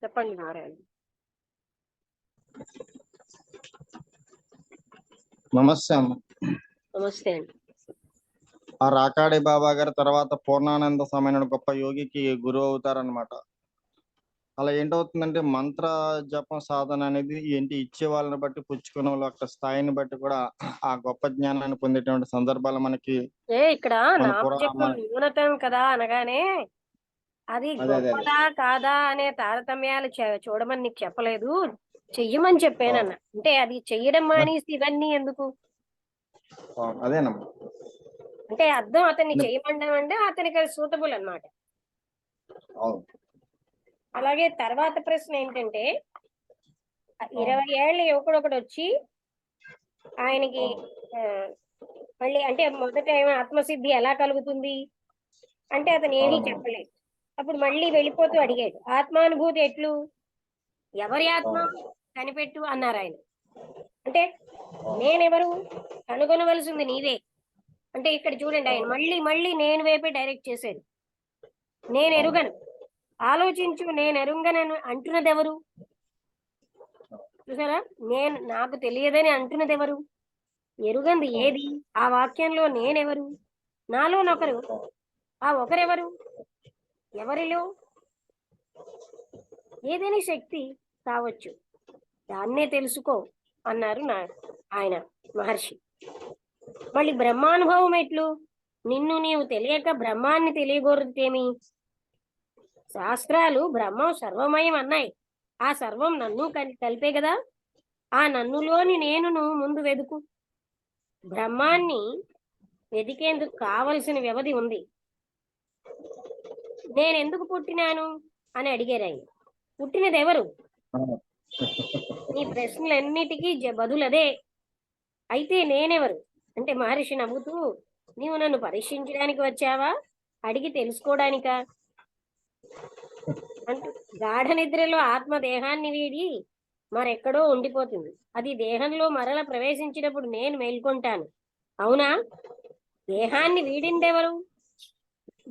చెప్పండి నారాయణ. నమస్తే అమ్మ. నమస్తే అండి. ఆ రాకాడి బాబా గారి తర్వాత పూర్ణానంద స్వామి గొప్ప యోగికి గురువు అవుతారనమాట. అలా ఏంటవుతుందంటే మంత్ర జపం సాధన అనేది ఏంటి ఇచ్చే వాళ్ళని బట్టి పుచ్చుకునే వాళ్ళ యొక్క స్థాయిని బట్టి కూడా ఆ గొప్ప జ్ఞానాన్ని పొందేటువంటి సందర్భాలు మనకి ఇక్కడ మన నామజపం న్యూనతం కదా అనగానే అది గొప్పదా కాదా అనే తారతమ్యాలు చూడమని నీకు చెప్పలేదు, చెయ్యమని చెప్పానన్న. అంటే అది చెయ్యడం మానేసి ఇవన్నీ ఎందుకు? అదేనమ్మా. అంటే అర్థం అతన్ని చేయమండం అంటే అతనికి అది సూటబుల్ అన్నమాట. అలాగే తర్వాత ప్రశ్న ఏంటంటే 20 ఏళ్ళ యువకుడు ఒకడు వచ్చి ఆయనకి మళ్ళీ అంటే మొదట ఆత్మసిద్ధి ఎలా కలుగుతుంది అంటే అతను ఏమీ చెప్పలేదు. అప్పుడు మళ్ళీ వెళ్ళిపోతూ అడిగాడు, ఆత్మానుభూతి ఎట్లు, ఎవరి ఆత్మ కనిపెట్టు అన్నారు ఆయన. అంటే నేనెవరు కనుగొనవలసింది నీవే. అంటే ఇక్కడ చూడండి, ఆయన మళ్ళీ మళ్ళీ నేను వైపే డైరెక్ట్ చేశాడు. నేను ఎరుగను, ఆలోచించు, నేను ఎరుగనను అంటున్నది ఎవరు? చూసారా, నాకు తెలియదని అంటున్నది ఎవరు? ఎరుగంది ఏది? ఆ వాక్యంలో నేనెవరు, నాలోనొకరు, ఆ ఒకరెవరు, ఎవరిలో ఏదైనా శక్తి కావచ్చు, దాన్నే తెలుసుకో అన్నారు ఆయన మహర్షి. మళ్ళీ బ్రహ్మానుభవం ఎట్లు, నిన్ను నీవు తెలియక బ్రహ్మాన్ని తెలియగోరుతేమి? శాస్త్రాలు బ్రహ్మం సర్వమయం అన్నాయి, ఆ సర్వం నన్ను కలిపే కదా. ఆ నన్నులోని నేనును ముందు వెదుకు. బ్రహ్మాన్ని వెదికేందుకు కావలసిన వ్యవధి ఉంది. నేనెందుకు పుట్టినాను అని అడిగారు ఆయన. పుట్టినది ఎవరు? ఈ ప్రశ్నలన్నిటికీ బదులదే. అయితే నేనెవరు అంటే మహర్షి నవ్వుతూ, నీవు నన్ను పరీక్షించడానికి వచ్చావా, అడిగి తెలుసుకోవడానికా అంటూ. గాఢ నిద్రలో ఆత్మ దేహాన్ని వీడి మరెక్కడో ఉండిపోతుంది. అది దేహంలో మరల ప్రవేశించినప్పుడు నేను మేల్కొంటాను. అవునా? దేహాన్ని వీడిందెవరు?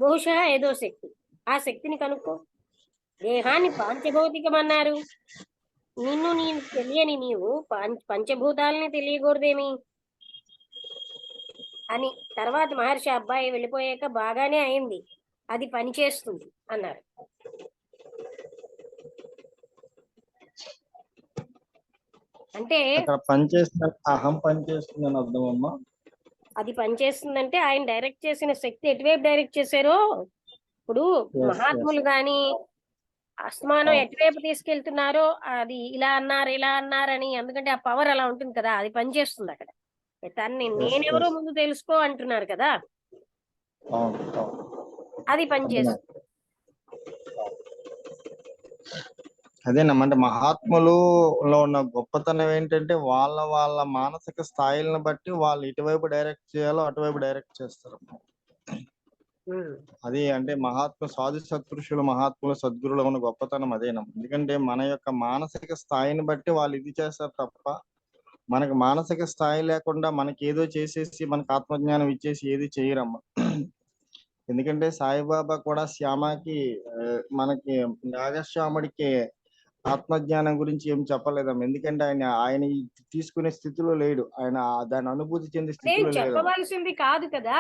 బహుశా ఏదో శక్తి. ఆ శక్తిని కనుక్కో. దేహాన్ని పాంచభౌతికమన్నారు. నిన్ను నేను తెలియని నీవు పంచభూతాలని తెలియకూడదేమి అని. తర్వాత మహర్షి, అబ్బాయి వెళ్ళిపోయాక బాగానే అయింది, అది పనిచేస్తుంది అన్నారు. అంటే అహం పనిచేస్తుందని అర్థం అమ్మా. అది పనిచేస్తుందంటే ఆయన డైరెక్ట్ చేసిన శక్తి ఎటువైపు డైరెక్ట్ చేశారో. ఇప్పుడు మహాత్ములు గాని అస్మానం ఎటువైపు తీసుకెళ్తున్నారో అది ఇలా అన్నారు ఇలా అన్నారని, ఎందుకంటే ఆ పవర్ అలా ఉంటుంది కదా, అది పనిచేస్తుంది అక్కడ. తన్ని నేనెవరో ముందు తెలుసుకో అంటున్నారు కదా, అది పనిచేస్తుంది. అదేనమ్మంటే మహాత్ములలో ఉన్న గొప్పతనం ఏంటంటే వాళ్ళ మానసిక స్థాయిలను బట్టి వాళ్ళు ఇటువైపు డైరెక్ట్ చేయాలో అటువైపు డైరెక్ట్ చేస్తారు. అది అంటే సాధు సత్పురుషులు మహాత్ములు సద్గురులు ఉన్న గొప్పతనం అదేనమ్మా. ఎందుకంటే మన యొక్క మానసిక స్థాయిని బట్టి వాళ్ళు ఇది చేస్తారు తప్ప, మనకి మానసిక స్థాయి లేకుండా మనకి ఏదో చేసేసి మనకు ఆత్మజ్ఞానం ఇచ్చేసి ఏది చేయరమ్మా. ఎందుకంటే సాయిబాబా కూడా శ్యామకి మనకి నాగశ్యాముడికి ఆత్మజ్ఞానం గురించి ఏం చెప్పలేదమ్మా. ఎందుకంటే ఆయన తీసుకునే స్థితిలో లేడు, ఆయన దాని అనుభూతి చెందే స్థితిలో లేడు. చెప్పవలసింది కాదు కదా,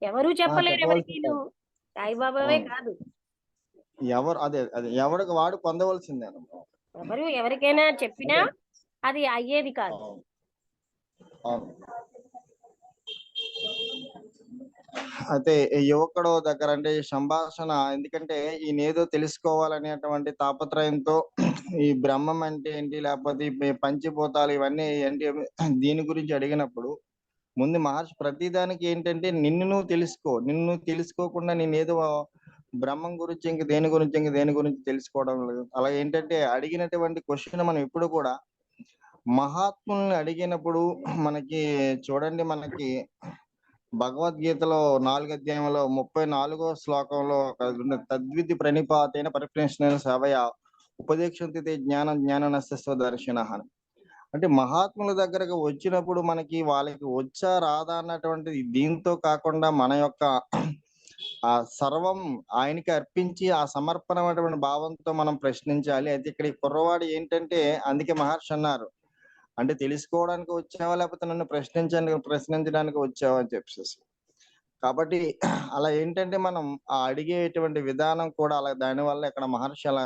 ఎవరు చెప్పలేరు ఎవరికి, సాయిబాబావే కాదు, ఎవరికి వాడు పొందవలసిందే. ఎవరు ఎవరికైనా చెప్పినా అది అయ్యేది కాదు. అయితే యువకుడు దగ్గర అంటే సంభాషణ, ఎందుకంటే ఈయనేదో తెలుసుకోవాలనేటువంటి తాపత్రయంతో ఈ బ్రహ్మం అంటే ఏంటి, లేకపోతే పంచభూతాలు ఇవన్నీ ఏంటి, దీని గురించి అడిగినప్పుడు ముందు మహర్షి ప్రతిదానికి ఏంటంటే నిన్ను నువ్వు తెలుసుకోకుండా నేనేదో బ్రహ్మం గురించి ఇంక దేని గురించి తెలుసుకోవడం లేదు. అలా ఏంటంటే అడిగినటువంటి క్వశ్చన్ మనం ఎప్పుడు కూడా మహాత్ముల్ని అడిగినప్పుడు మనకి చూడండి, మనకి భగవద్గీతలో 4వ అధ్యాయంలో 34వ శ్లోకంలో తద్విధి ప్రణిపాతైన పరిప్రశ్న సవయ ఉపదేక్షంతి జ్ఞాన నస్య దర్శన అని. అంటే మహాత్ముల దగ్గరకు వచ్చినప్పుడు మనకి వాళ్ళకి వచ్చా రాదా అన్నటువంటి దీంతో కాకుండా మన యొక్క ఆ సర్వం ఆయనకి అర్పించి ఆ సమర్పణమైనటువంటి భావంతో మనం ప్రశ్నించాలి. అయితే ఇక్కడ ఈ కుర్రవాడు ఏంటంటే అందుకే మహర్షి అన్నారు. అంటే తెలుసుకోవడానికి వచ్చావా? లేకపోతే నన్ను ప్రశ్నించడానికి వచ్చావా అని చెప్పేసేసి. కాబట్టి అలా ఏంటంటే మనం ఆ అడిగేటువంటి విధానం కూడా అలా దానివల్ల ఇక్కడ మహర్షి అలా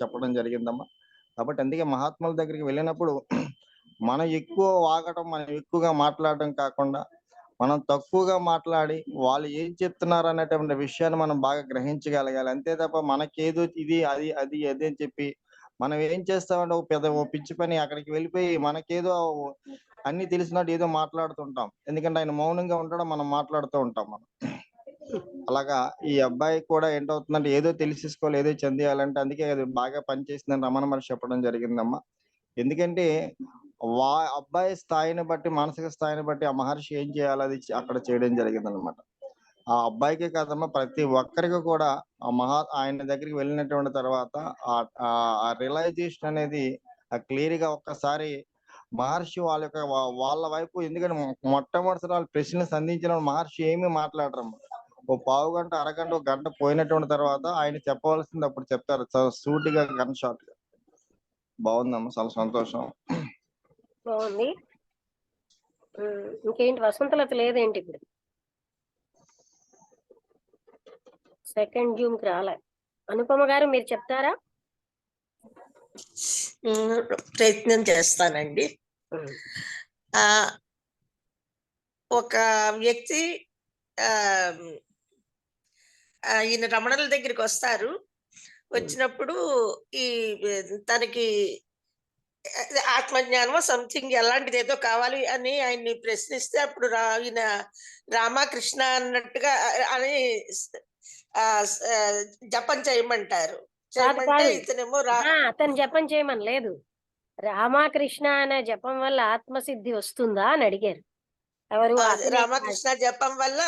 చెప్పడం జరిగిందమ్మా. కాబట్టి అందుకే మహాత్ముల దగ్గరికి వెళ్ళినప్పుడు మనం ఎక్కువ వాగటం, మనం ఎక్కువగా మాట్లాడడం కాకుండా, మనం తక్కువగా మాట్లాడి వాళ్ళు ఏం చెప్తున్నారు అనేటువంటి విషయాన్ని మనం బాగా గ్రహించగలగాలి. అంతే తప్ప మనకేదో ఇది, అది అని చెప్పి మనం ఏం చేస్తామంటే ఓ పిచ్చి పని అక్కడికి వెళ్ళిపోయి మనకేదో అన్నీ తెలిసినట్టు ఏదో మాట్లాడుతుంటాం. ఎందుకంటే ఆయన మౌనంగా ఉంటాడు, మనం మాట్లాడుతూ ఉంటాం మనం. అలాగా ఈ అబ్బాయి కూడా ఏంటవుతుందంటే ఏదో తెలిసేసుకోవాలి, ఏదో చెందేయాలంటే అందుకే అది బాగా పనిచేసిందని రమణ మహర్షి చెప్పడం జరిగిందమ్మా. ఎందుకంటే అబ్బాయి స్థాయిని బట్టి, మానసిక స్థాయిని బట్టి ఆ మహర్షి ఏం చేయాలో అది అక్కడ చేయడం జరిగిందనమాట. ఆ అబ్బాయికే కాదమ్మా ప్రతి ఒక్కరికి కూడా ఆయన దగ్గరికి వెళ్ళినటువంటి తర్వాత ఆ రియలైజేషన్ అనేది క్లియర్ గా ఒక్కసారి మహర్షి వాళ్ళ వైపు, ఎందుకంటే మొట్టమొదటిసారి వాళ్ళు ప్రశ్నలు సంధించిన మహర్షి ఏమీ మాట్లాడరమ్మా. ఓ పావుగంట, అరగంట, ఒక గంట పోయినటువంటి తర్వాత ఆయన చెప్పవలసింది అప్పుడు చెప్తారు. సూటిగా, గన్ షాట్ గా. బాగుందమ్మా, చాలా సంతోషం. బాగుంది. ఇంకేంటి వసంతలత లేదేంటి ఇప్పుడు? సెకండ్ జూమ్ కి రాలే. అనుపమ గారు మీరు చెప్తారా? ప్రయత్నం చేస్తానండి. ఆ ఒక వ్యక్తి ఈయన రమణుల దగ్గరికి వస్తారు. వచ్చినప్పుడు ఈ తనకి ఆత్మజ్ఞానమో సంథింగ్ ఎలాంటిది ఏదో కావాలి అని ఆయన్ని ప్రశ్నిస్తే అప్పుడు ఈయన రామకృష్ణ అన్నట్టుగా అని జపం చేయమంటారు. చేయమంటే ఇతనేమో అతను జపం చేయమని లేదు, రామకృష్ణ అనే జపం వల్ల ఆత్మసిద్ధి వస్తుందా అని అడిగారు. ఎవరు? రామకృష్ణ జపం వల్ల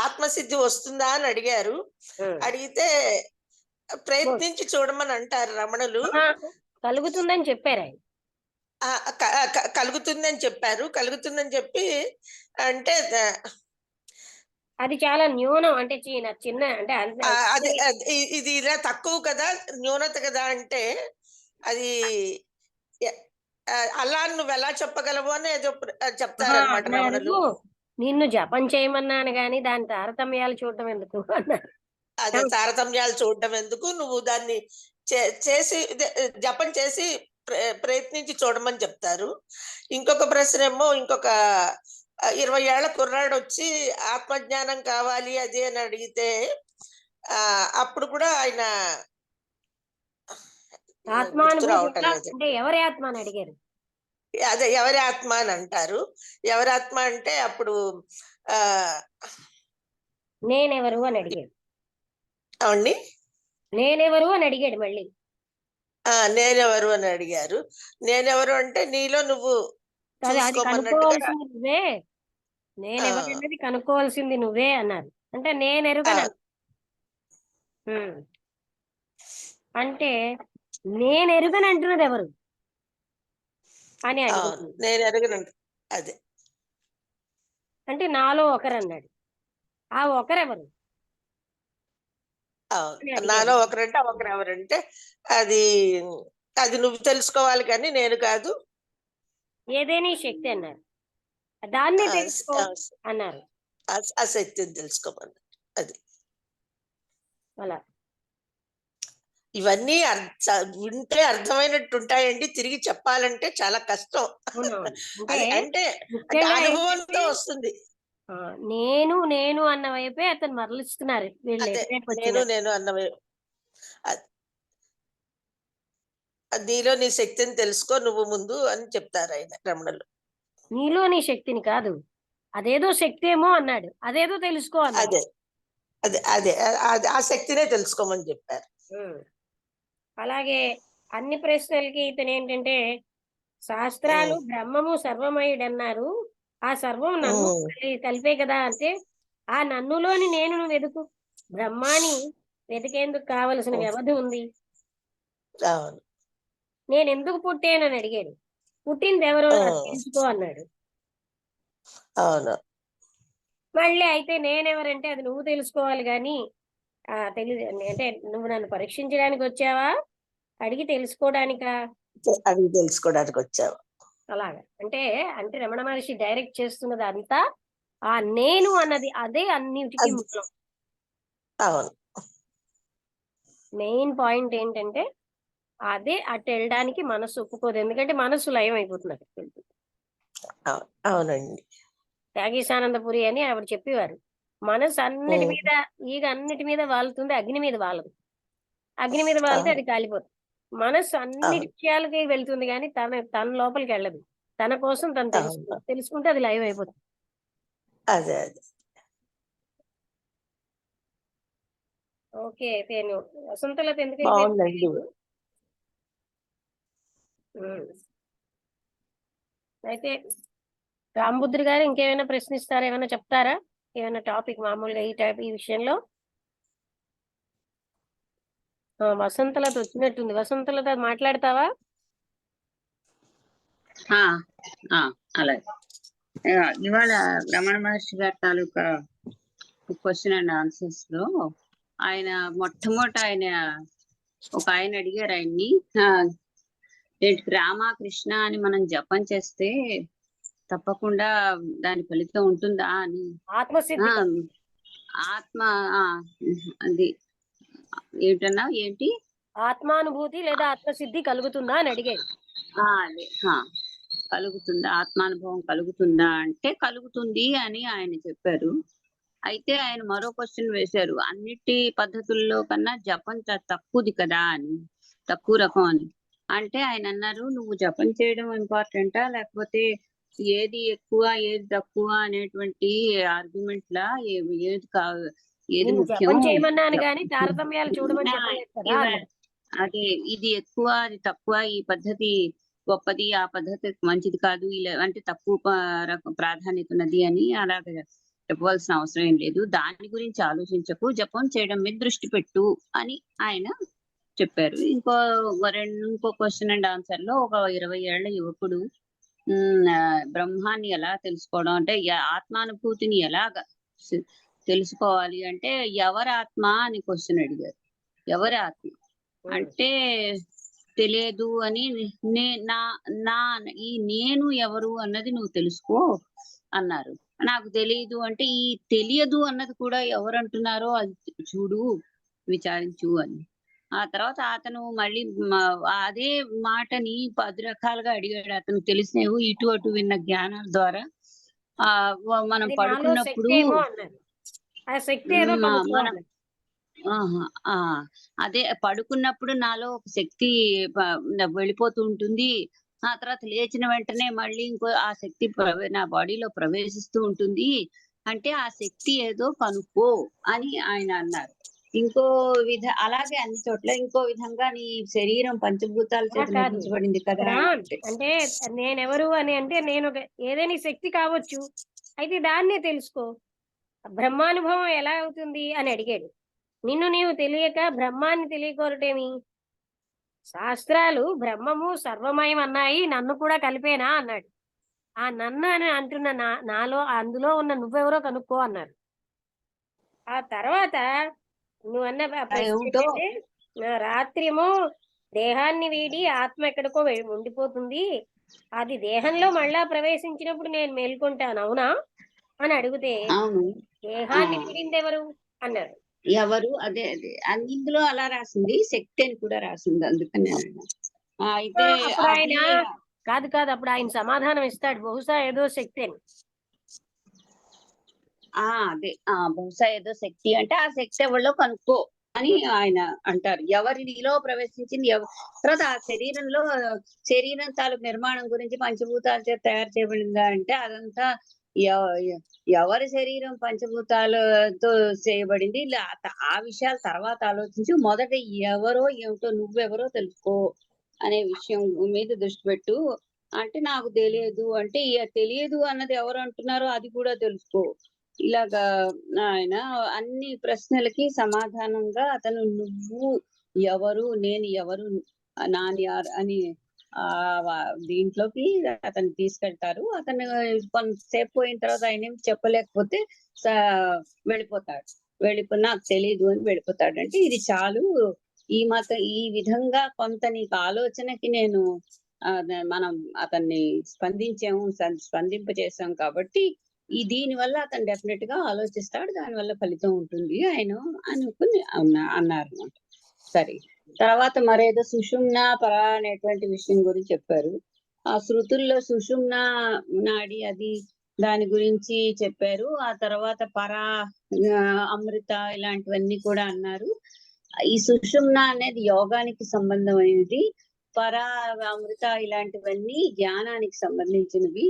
ఆత్మసిద్ధి వస్తుందా అని అడిగారు. అడిగితే ప్రయత్నించి చూడమని అంటారు రమణులు. కలుగుతుందని చెప్పారు ఆయన. కలుగుతుందని చెప్పారు. కలుగుతుందని చెప్పి అంటే అది చాలా న్యూనం, అంటే చిన్న అంటే ఇది ఇలా తక్కువ కదా, న్యూనత కదా అంటే అది అలా నువ్వు ఎలా చెప్పగలవు అని ఏదో చెప్తారనమాట రమణులు. నిన్ను జపం చేయమన్నాను గాని దాని తారతమ్యాలు చూడటం ఎందుకు అన్నారు. అదే తారతమ్యాలు చూడటం ఎందుకు, నువ్వు దాన్ని చేసి జపం చేసి ప్రయత్నించి చూడమని చెప్తారు. ఇంకొక ప్రశ్న ఏమో ఇంకొక 20 ఏళ్ల కుర్రాడు వచ్చి ఆత్మజ్ఞానం కావాలి అది అని అడిగితే అప్పుడు కూడా ఆయన అంటే ఎవరి ఆత్మ అని అడిగారు. అదే ఎవరి ఆత్మ అని అంటారు. ఎవరి ఆత్మ అంటే అప్పుడు నేనెవరు అని అడిగాడు. అవునండి, నేనెవరు అని అడిగాడు మళ్ళీ. నేనెవరు అని అడిగారు. నేనెవరు అంటే నీలో నువ్వు కనుక్కోవాల్సింది నువ్వే, నేనెవరన్నది కనుక్కోవాల్సింది నువ్వే అన్నారు. అంటే నేనెరుగను అంటే నేనెరుగని అంటున్నది ఎవరు అని అడిగారు. నేను ఎరగను అదే అంటే నాలో ఒకరు అన్నాడు. ఆ ఒకరెవరు? నాలో ఒకరంటే ఒకరు ఎవరంటే అది అది నువ్వు తెలుసుకోవాలి కానీ నేను కాదు. ఏదేని శక్తి అన్నారు. దాన్ని తెలుసుకో అన్నారు. ఆ శక్తిని తెలుసుకోమన్నారు. అది అలా ఇవన్నీ వింటే అర్థమైనట్టు ఉంటాయండి. తిరిగి చెప్పాలంటే చాలా కష్టం. అంటే అనుభవంతో వస్తుంది. నేను నేను అన్న వైపే అతను మరలిస్తున్నారు. నేను అన్న వైపు నీలో నీ శక్తిని తెలుసుకో నువ్వు ముందు అని చెప్తారు ఆయన రమణులు. నీలో నీ శక్తిని కాదు, అదేదో శక్తి ఏమో అన్నాడు, అదేదో తెలుసుకో అన్నాడు. అదే అదే అదే ఆ శక్తినే తెలుసుకోమని చెప్పారు. అలాగే అన్ని ప్రశ్నలకి ఇతను ఏంటంటే శాస్త్రాలు బ్రహ్మము సర్వమయుడు అన్నారు, ఆ సర్వం నన్ను కలిపే కదా అంటే ఆ నన్నులోని నేను నువ్వు వెతుకు, బ్రహ్మాని వెతికేందుకు కావలసిన వ్యవధి ఉంది. నేను ఎందుకు పుట్టానని అడిగాడు. పుట్టింది ఎవరో తెలుసుకో అన్నాడు. అవును. మళ్ళీ అయితే నేనెవరంటే అది నువ్వు తెలుసుకోవాలి గాని తెలీదు అంటే నువ్వు నన్ను పరీక్షించడానికి వచ్చావా అడిగి తెలుసుకోవడానికా అది తెలుసుకోవడానికి వచ్చావు. అలాగా అంటే అంటే రమణ మహర్షి డైరెక్ట్ చేస్తున్నది అంతా ఆ నేను అన్నది అదే అన్నిటికీ అది- మూలం. అవును. మెయిన్ పాయింట్ ఏంటంటే అదే అటు వెళ్ళడానికి మనసు ఒప్పుకోదు, ఎందుకంటే మనసు లయం అయిపోతున్నది. అవునండి. త్యాగీశానందపురి అని ఆవిడ చెప్పేవారు, మనసు అన్నిటి ఉమ్. మీద ఈగ అన్నిటి మీద వాలుతుంది, అగ్ని మీద వాలదు. అగ్ని మీద వాలితే అది కాలిపోతుంది. మనసు అన్ని అవును. విషయాలకి వెళ్తుంది కానీ తన లోపలికి వెళ్ళదు. తన కోసం తను అవును. తెలుసుకుంటే అది లయం అయిపోతుంది. అదే అదే. ఓకే అయితే నువ్వు వసంతలత ఎందుకు బాగుందండి. అయితే రాంబుద్రి గారు ఇంకేమైనా ప్రశ్నిస్తారా, ఏమైనా చెప్తారా, ఏమైనా టాపిక్ మామూలుగా ఈ విషయంలో? వసంతలత వచ్చినట్టుంది. వసంతలత మాట్లాడతావా? అలాగే ఇవాళ రమణ మహర్షి గారి తాలూకా క్వశ్చన్ అండ్ ఆన్సర్స్ లో ఆయన మొట్టమొదట ఒక ఆయన అడిగారు ఆయన్ని, ఏంటి రామకృష్ణ అని మనం జపం చేస్తే తప్పకుండా దాని ఫలితం ఉంటుందా అని. ఆత్మసిద్ధి ఆత్మ అది ఏంటన్నా ఏంటి ఆత్మానుభూతి లేదా ఆత్మసిద్ధి కలుగుతుందా అని అడిగాడు. అదే కలుగుతుందా, ఆత్మానుభవం కలుగుతుందా అంటే కలుగుతుంది అని ఆయన చెప్పారు. అయితే ఆయన మరో క్వశ్చన్ వేశారు, అన్నిటి పద్ధతుల్లో కన్నా జపం తక్కువది కదా అని, తక్కువ రకం అని. అంటే ఆయన అన్నారు, నువ్వు జపం చేయడం ఇంపార్టెంటా లేకపోతే ఏది ఎక్కువ ఏది తక్కువ అనేటువంటి ఆర్గ్యుమెంట్ లా ఏది ముఖ్యం? జపం చేయమన్నాను కానీ తారతమ్యాలు చూడమని చెప్పలేదు కదా. అదే ఇది ఎక్కువ అది తక్కువ, ఈ పద్ధతి గొప్పది ఆ పద్ధతి మంచిది కాదు, ఇలా అంటే తక్కువ ప్రాధాన్యత ఉన్నది అని అలాగే చెప్పవలసిన అవసరం ఏం లేదు, దాని గురించి ఆలోచించకు, జపం చేయడం మీద దృష్టి పెట్టు అని ఆయన చెప్పారు. ఇంకో క్వశ్చన్ అండ్ ఆన్సర్ లో ఒక 20 ఏళ్ల యువకుడు బ్రహ్మాన్ని ఎలా తెలుసుకోవడం అంటే ఆత్మానుభూతిని ఎలాగ తెలుసుకోవాలి అంటే ఎవరి ఆత్మ అని క్వశ్చన్ అడిగారు. ఎవరి ఆత్మ అంటే తెలియదు అని, ఈ నేను ఎవరు అన్నది నువ్వు తెలుసుకో అన్నారు. నాకు తెలియదు అంటే ఈ తెలియదు అన్నది కూడా ఎవరు అంటున్నారో అది చూడు, విచారించు అని. ఆ తర్వాత అతను మళ్ళీ అదే మాటని 10 రకాలుగా అడిగాడు. అతను తెలిసినవి ఇటు అటు విన్న జ్ఞానాల ద్వారా మనం పడుకున్నప్పుడు మనం అదే పడుకున్నప్పుడు నాలో ఒక శక్తి వెళ్ళిపోతూ ఉంటుంది, ఆ తర్వాత లేచిన వెంటనే మళ్ళీ ఇంకో ఆ శక్తి నా బాడీలో ప్రవేశిస్తూ ఉంటుంది, అంటే ఆ శక్తి ఏదో కనుక్కో అని ఆయన అన్నారు. అలాగే అన్ని చోట్ల ఇంకో విధంగా నీ శరీరం పంచభూతాల చేత నిర్మించబడింది కదా అంటే నేనెవరు అని అంటే నేను ఏదైనా శక్తి కావచ్చు, అయితే దాన్నే తెలుసుకో. బ్రహ్మానుభవం ఎలా అవుతుంది అని అడిగాడు. నిన్ను నీవు తెలియక బ్రహ్మాన్ని తెలియకోరటేమి? శాస్త్రాలు బ్రహ్మము సర్వమయం అన్నాయి, నన్ను కూడా కలిపేనా అన్నాడు. ఆ నన్ను అని అంటున్న నాలో అందులో ఉన్న నువ్వెవరో కనుక్కో అన్నారు. ఆ తర్వాత నువ్వు అన్న రాత్రేమో దేహాన్ని వీడి ఆత్మ ఎక్కడికో ఉండిపోతుంది, అది దేహంలో మళ్ళా ప్రవేశించినప్పుడు నేను మేల్కొంటాను అవునా అని అడిగితే దేహాన్ని వీడింది ఎవరు అన్నారు. ఎవరు అదే ఇందులో అలా రాసింది, శక్తి అని కూడా రాసింది, అందుకని అయితే ఆయన కాదు అప్పుడు ఆయన సమాధానం ఇస్తాడు, బహుశా ఏదో శక్తి అని. అదే బహుశా ఏదో శక్తి అంటే ఆ శక్తి ఎవరిలో కనుక్కో అని ఆయన అంటారు. ఎవరి నీలో ప్రవేశించింది తర్వాత ఆ శరీరం తాలూకు నిర్మాణం గురించి పంచభూతాల చేత తయారు చేయబడిందా అంటే అదంతా ఎవరి శరీరం పంచభూతాలతో చేయబడింది, ఆ విషయాలు తర్వాత ఆలోచించి మొదట ఎవరో ఏమిటో నువ్వెవరో తెలుసుకో అనే విషయం మీద దృష్టి పెట్టు. అంటే నాకు తెలియదు అంటే తెలియదు అన్నది ఎవరు అంటున్నారో అది కూడా తెలుసుకో. ఇలాగా ఆయన అన్ని ప్రశ్నలకి సమాధానంగా అతను నువ్వు ఎవరు, నేను ఎవరు, నాని అని దీంట్లోకి అతను తీసుకెళ్తారు. అతను కొంతసేపు పోయిన తర్వాత ఆయన ఏం చెప్పలేకపోతే వెళ్ళిపోతాడు. నాకు తెలియదు అని వెళ్ళిపోతాడు. అంటే ఇది చాలు, ఈ విధంగా కొంత నీకు ఆలోచనకి నేను మనం అతన్ని స్పందింప చేసాం కాబట్టి దీని వల్ల అతను డెఫినెట్ గా ఆలోచిస్తాడు, దాని వల్ల ఫలితం ఉంటుంది ఆయన అనుకుని అన్నారు అన్నమాట. సరే, తర్వాత మరేదో సుషుమ్న పర అనేటువంటి విషయం గురించి చెప్పారు. ఆ శృతుల్లో సుషుమ్న నాడి అది దాని గురించి చెప్పారు. ఆ తర్వాత పర, అమృత ఇలాంటివన్నీ కూడా అన్నారు. ఈ సుషుమ్న అనేది యోగానికి సంబంధమైనది, పర, అమృత ఇలాంటివన్నీ జ్ఞానానికి సంబంధించినవి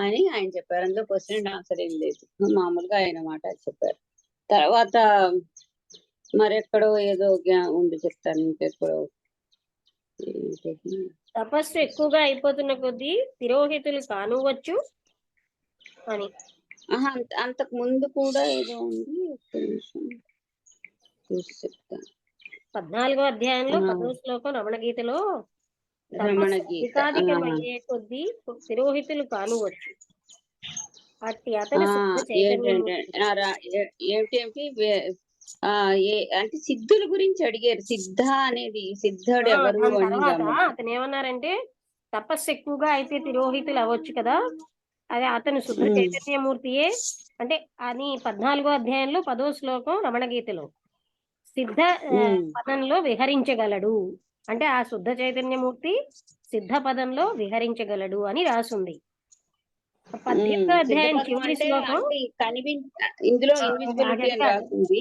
అని ఆయన చెప్పారు. అందులో క్వశ్చన్ అండ్ ఆన్సర్ ఏం లేదు, మామూలుగా ఆయన మాట చెప్పారు. తర్వాత మరెక్కడో ఏదో ఉంది చెప్తాను, ఇంకెక్కడో తపస్సు ఎక్కువగా అయిపోతున్న కొద్దీ తిరోహితులు కానువచ్చు అని. అంతకు ముందు కూడా ఏదో ఉంది, చూసి చెప్తాను. 14వ అధ్యాయంలో 10వ శ్లోకం రమణ గీతలో అధికాధికమయ్యే కొద్దీ తిరోహితులు కానువచ్చు. అట్టి అతని అంటే సిద్ధుల గురించి అడిగారు. సిద్ధ అనేది సిద్ధుడు ఎవరు అని. అతను ఏమన్నారంటే తపస్సు ఎక్కువగా అయితే తిరోహితులు అవ్వచ్చు కదా, అదే అతను శుద్ధ చైతన్యమూర్తియే అంటే అని 14వ అధ్యాయంలో 10వ శ్లోకం రమణ గీతలో సిద్ధ పదంలో విహరించగలడు అంటే ఆ శుద్ధ చైతన్యమూర్తి సిద్ధ పదంలో విహరించగలడు అని రాసుంది. 18వ అధ్యాయం చివరి శ్లోకం ఇందులో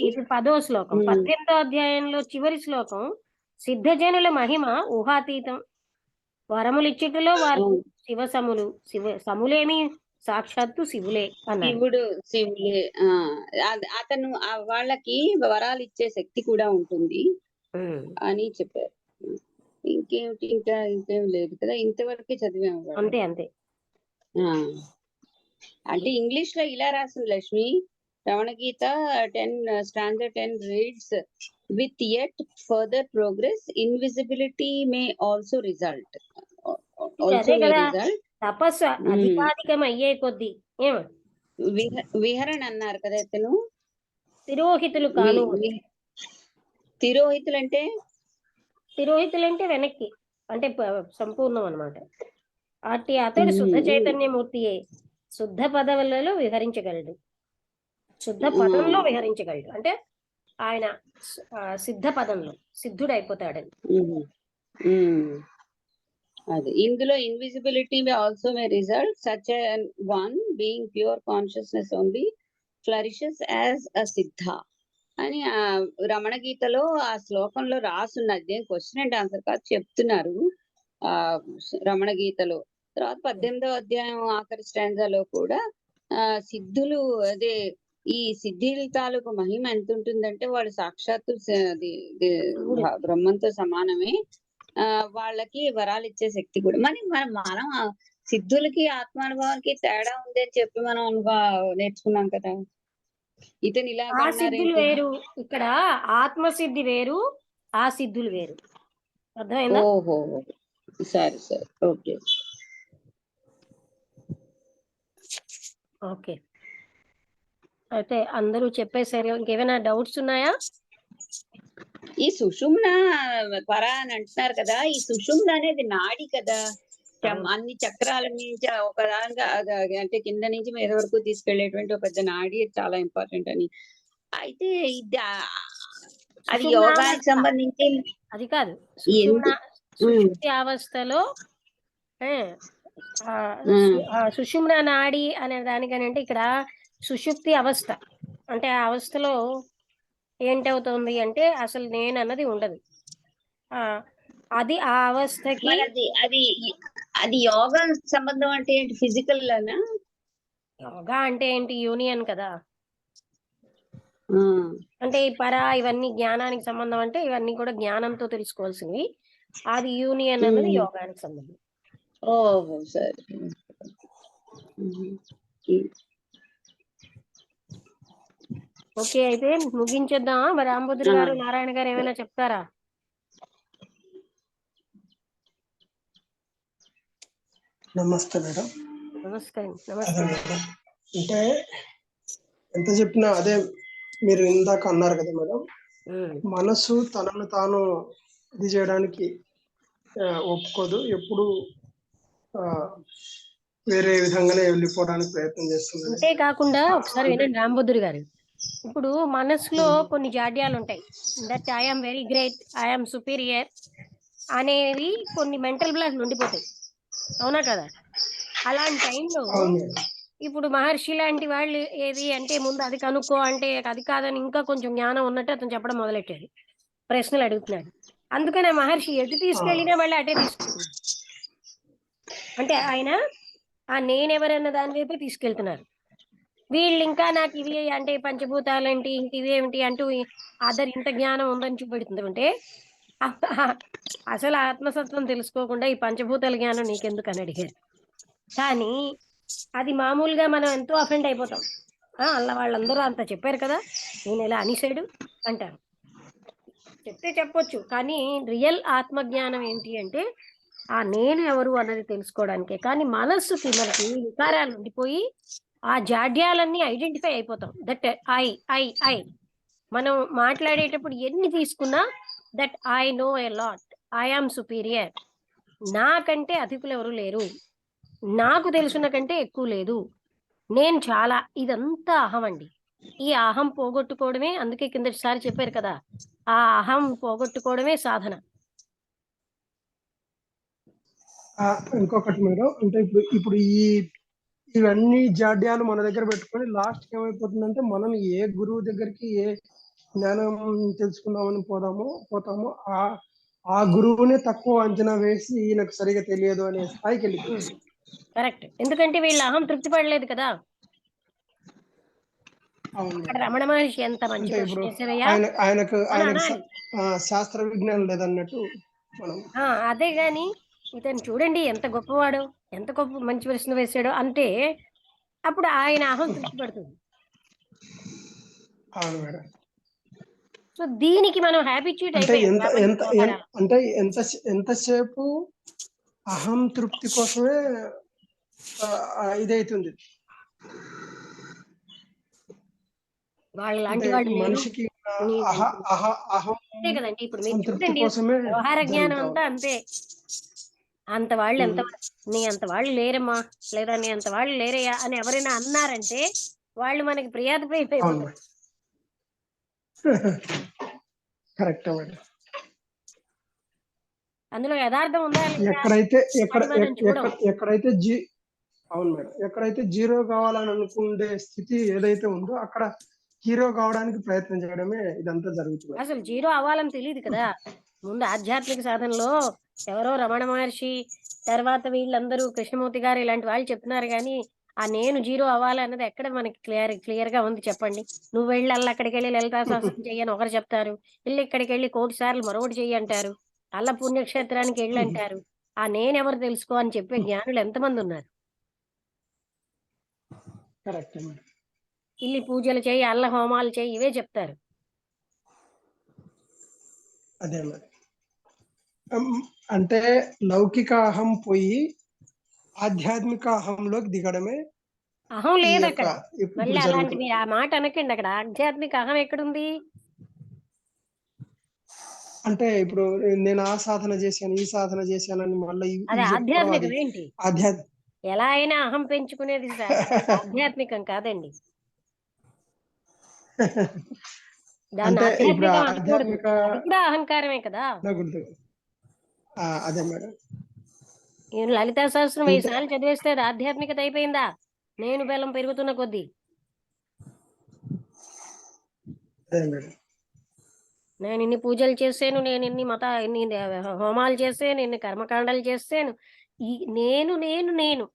ఇది 10వ శ్లోకం. 18వ అధ్యాయంలో చివరి శ్లోకం సిద్ధజనుల మహిమ ఊహాతీతం, వరములిచ్చుటలో వారు శివసములు, సములేమి సాక్షాత్తు శివులే అన్నాడు. శివులే. అతను వాళ్ళకి వరాలు ఇచ్చే శక్తి కూడా ఉంటుంది అని చెప్పారు. ఇంకేం లేదు కదా, ఇంతవరకే చదివాము. అంతే అంతే. అంటే ఇంగ్లీష్ లో ఇలా రాసింది లక్ష్మి, రమణ గీత 10 reads with yet further progress invisibility may also result. తపస్సు అధికాధికం అయ్యే కొద్ది విహరణ అన్నారు కదా అతను. తిరోహితులు కాను. తిరోహితులు అంటే వెనక్కి అంటే సంపూర్ణం అన్నమాట. అతడు శుద్ధ చైతన్యమూర్తియే, శుద్ధ పదవులలో విహరించగలడు, శుద్ధ పదంలో విహరించగలడు అంటే ఆయన సిద్ధ పదంలో సిద్ధుడైపోతాడని. అది ఇందులో invisibility also may result such one being pure consciousness only flourishes as a సిద్ధ అని రమణ గీతలో ఆ శ్లోకంలో రాసున్నది. క్వశ్చన్ అండ్ ఆన్సర్ కాదు, చెప్తున్నారు రమణ గీతలో. తర్వాత 18వ అధ్యాయం ఆఖరి స్టాంజాలో కూడా సిద్ధులు అదే ఈ సిద్ధిల తాలూకు మహిమ ఎంత ఉంటుందంటే వాళ్ళు సాక్షాత్తు బ్రహ్మంతో సమానమే, వాళ్ళకి వరాలు ఇచ్చే శక్తి కూడా. మనం సిద్ధులకి ఆత్మానుభవానికి తేడా ఉంది అని చెప్పి మనం నేర్చుకున్నాం కదా. ఇతను ఇలా సిద్ధులు వేరు, ఇక్కడ ఆత్మసిద్ధి వేరు, ఆ సిద్ధులు వేరు. అర్థమైందా? ఓహో సరే ఓకే ఓకే. అయితే అందరూ చెప్పేసారు. ఇంకేమైనా డౌట్స్ ఉన్నాయా? ఈ సుషుమ్న పర అని అంటున్నారు కదా, ఈ సుషుమ్న అనేది నాడి కదా, అన్ని చక్రాల నుంచి ఒకదానిగా అంటే కింద నుంచి మీద వరకు తీసుకెళ్లేటువంటి ఒక పెద్ద నాడి, చాలా ఇంపార్టెంట్ అని. అయితే అది యోగానికి సంబంధించి అది కాదు, సుషుప్తి అవస్థలో సుషుమ్న నాడి అనే దానికని అంటే ఇక్కడ సుషుప్తి అవస్థ అంటే ఆ అవస్థలో ఏంటవుతుంది అంటే అసలు నేను అన్నది ఉండదు. అది ఆ అవస్థకి అది యోగా సంబంధం అంటే ఏంటి? ఫిజికల్ లానా? యోగా అంటే ఏంటి? యూనియన్ కదా. అంటే ఈ ఇవన్నీ జ్ఞానానికి సంబంధం అంటే ఇవన్నీ కూడా జ్ఞానంతో తెలుసుకోవాల్సినవి. అది యూనియన్ అన్నది యోగానికి సంబంధం. ఓహో సరే. ఓకే, అయితే ముగించేద్దామా? మరి రాంబుద్ర గారు, నారాయణ గారు ఏమైనా చెప్తారా? నమస్తే మేడం. నమస్కారం. అదే నమస్తే. మేడం, అంటే ఎంత చెప్పినా అదే మీరు ఇందాక అన్నారు కదా మేడం, మనసు తనను తాను ఇది చేయడానికి ఒప్పుకోదు, ఎప్పుడు వేరే విధంగానే వెళ్ళిపోవడానికి ప్రయత్నం చేస్తుంది. అంతేకాకుండా ఒకసారి వినండి రాంబుద్ధుడు గారు, ఇప్పుడు మనసులో కొన్ని జాడ్యాలు ఉంటాయి. That I'm very great, I'm superior అనేవి కొన్ని మెంటల్ బ్లాక్లు ఉండిపోతాయి. అవునా కదా? అలాంటి టైంలో అవును మేడం. ఇప్పుడు మహర్షి లాంటి వాళ్ళు ఏది అంటే ముందు అది కనుక్కో అంటే అది కాదని ఇంకా కొంచెం జ్ఞానం ఉన్నట్టు అతను చెప్పడం మొదలెట్టాడు, ప్రశ్నలు అడుగుతున్నాడు. అందుకని ఆ మహర్షి ఎటు తీసుకెళ్ళినా మళ్ళీ అటే తీసుకెళ్తున్నాడు. అంటే ఆయన ఆ నేనెవరన్న దాని వైపే తీసుకెళ్తున్నారు. వీళ్ళు ఇంకా నాకు ఇవి అంటే పంచభూతాలేంటి ఇంక ఇవేమిటి అంటూ అదర్ ఇంత జ్ఞానం ఉందని చూపెడుతుంటే అసలు ఆత్మసత్వం తెలుసుకోకుండా ఈ పంచభూతాల జ్ఞానం నీకెందుకు అని అడిగారు. కానీ అది మామూలుగా మనం ఎంతో అఫెండ్ అయిపోతాం. అలా వాళ్ళందరూ అంత చెప్పారు కదా, నేను ఇలా అనేసాడు అంటారు. చెప్తే చెప్పొచ్చు, కానీ రియల్ ఆత్మజ్ఞానం ఏంటి అంటే ఆ నేను ఎవరు అన్నది తెలుసుకోవడానికే. కానీ మనస్సుకి మనకి వికారాలు ఉండిపోయి ఆ జాడ్యాలన్నీ ఐడెంటిఫై అయిపోతాం. దట్ ఐ ఐ ఐ మనం మాట్లాడేటప్పుడు ఎన్ని తీసుకున్నా that I know a lot, I am superior, నాకంటే అతిథులు ఎవరు లేరు, నాకు తెలుసున్న కంటే ఎక్కువ లేదు, నేను చాలా, ఇదంతా అహం అండి. ఈ అహం పోగొట్టుకోవడమే, అందుకే కిందటిసారి చెప్పారు కదా, ఆ అహం పోగొట్టుకోవడమే సాధన. ఇంకొకటి మేడం, అంటే ఇప్పుడు ఇవన్నీ జాడ్యాలు మన దగ్గర పెట్టుకొని లాస్ట్ ఏమైపోతుందంటే, మనం ఏ గురువు దగ్గరికి ఏ జ్ఞానం తెలుసుకుందామని పోతామో ఆ గురువునే తక్కువ అంచనా వేసి ఈయనకు సరిగా తెలియదు అనే స్థాయికి వెళ్ళిపోతుంది. కరెక్ట్. ఎందుకంటే వీళ్ళ అహం తృప్తి పడలేదు కదా. అక్కడ రమణ మహర్షి ఎంత మంచి అంటే ఇప్పుడు ప్రశ్న వేసారయ్యా ఆయనకు అనాలి. శాస్త్ర విజ్ఞానం లేదన్నట్టు మనం అదే గాని ఇతను చూడండి ఎంత గొప్పవాడు, ఎంత గొప్ప మంచి ప్రశ్న వేశాడో అంటే అప్పుడు ఆయన అహం తృప్తి పడుతుంది. అవును మేడం. సో దీనికి మనం హ్యాబిట్యూట్ అంటే అయిపోయాం. అంటే ఎంతసేపు అహం తృప్తి కోసమే ఇదైతుంది. వాళ్ళ లాంటి వాళ్ళు మనిషికి అహం అంతే కదండి. ఇప్పుడు మీరు సంతృప్తి చూడండి కోసమే వ్యవహార జ్ఞానం అంతా అంతే. అంత వాళ్ళు ఎంత నీ అంత వాళ్ళు లేరమ్మా, లేదా నీ అంత వాళ్ళు లేరయ్యా అని ఎవరైనా అన్నారంటే వాళ్ళు మనకి ప్రియాతపై అయిపోతారు. Correct madam. అందులో యథార్థం ఉందా ఎక్కడైతే అవును మేడం, ఎక్కడైతే జీరో కావాలని అనుకునే స్థితి ఏదైతే ఉందో అక్కడ హీరో కావడానికి ప్రయత్నం చేయడమే ఇదంతా జరుగుతుంది. అసలు జీరో అవ్వాలని తెలియదు కదా. ముందు ఆధ్యాత్మిక సాధనలో ఎవరో రమణ మహర్షి, తర్వాత వీళ్ళందరూ కృష్ణమూర్తి గారు ఇలాంటి వాళ్ళు చెప్తున్నారు. కానీ ఆ నేను జీరో అవ్వాలన్నది ఎక్కడ మనకి క్లియర్ గా ఉంది చెప్పండి. నువ్వు వెళ్ళి అక్కడికి వెళ్ళి లలితా సహస్రం చెయ్యని ఒకరు చెప్తారు, వెళ్ళి ఇక్కడికి వెళ్ళి 1,000 సార్లు మరొకటి చెయ్యి అంటారు, అల్ల పుణ్యక్షేత్రానికి వెళ్ళి అంటారు. ఆ నేనెవరు తెలుసుకో అని చెప్పే జ్ఞానులు ఎంతమంది ఉన్నారు. Correct madam. ఇల్లి పూజలు చేయి, అల్ల హోమాలు చేయి, ఇవే చెప్తారు. అదే మరి, అంటే లౌకిక అహం పోయి ఆధ్యాత్మిక అహంలోకి దిగడమే అహం లేదు అక్కడ. మళ్ళీ అలాంటి మీరు ఆ మాట అనకండి. అక్కడ ఆధ్యాత్మిక అహం ఎక్కడుంది? అంటే ఇప్పుడు నేను ఆ సాధన చేశాను, ఈ సాధన చేశానని మళ్ళీ అది ఆధ్యాత్మికం ఏంటి? ఎలా అయినా అహం పెంచుకునేది ఆధ్యాత్మికం కాదండి. దాన్ని ఆధ్యాత్మిక అది కూడా అహంకారమే కదా. అదే మేడం, నేను లలితా సహస్రం 1000 సార్లు చదివేస్తే అది ఆధ్యాత్మికత అయిపోయిందా? నేను బెల్లం పెరుగుతున్న కొద్దీ నేను ఇన్ని పూజలు చేసాను, నేను ఇన్ని హోమాలు చేసాను, ఇన్ని కర్మకాండాలు చేసాను, ఈ నేను నేను నేను